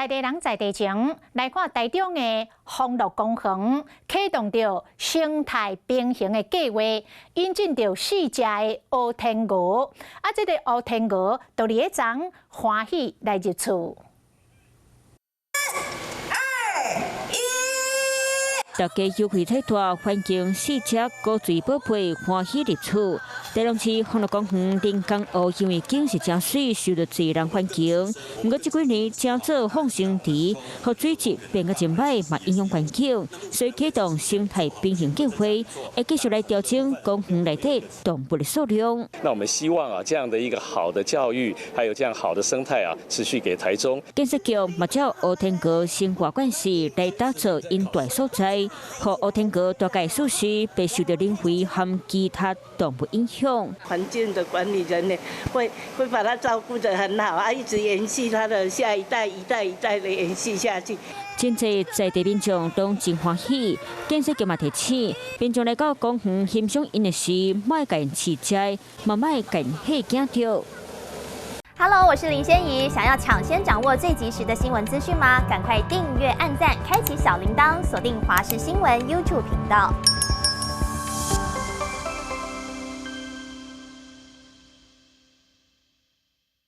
在地人在地情来看台中的丰乐公园启动着生态平衡的计划，引进着4只的黑天鹅，这个黑天鹅就伫迄昨欢喜来入厝。 大家优惠太大，环境4只高水宝贝欢喜入厝。台中市丰乐公园临港湖因为景是真水，受到自然环境。不过这几年正做放生池，和水质变个真歹，嘛影响环境，所以启动生态平衡计划，会继续来调整公园内底动物的数量。那我们希望这样的一个好的教育，还有这样好的生态持续给台中。建设局嘛照黑天鹅生活管理来打造因大所在。 和黑天鹅大概数时被受到人为和其他动物影响。环境的管理人呢，会把它照顾得很好一直延续它的下一代、一代的延续下去。真侪在地民众都真欢喜，建设局嘛提醒，民众来到公园欣赏因的时，莫甲因饲食，嘛莫甲因吓惊着。 Hello， 我是林仙怡。想要抢先掌握最及时的新闻资讯吗？赶快订阅、按赞、开启小铃铛，锁定华视新闻 YouTube 频道。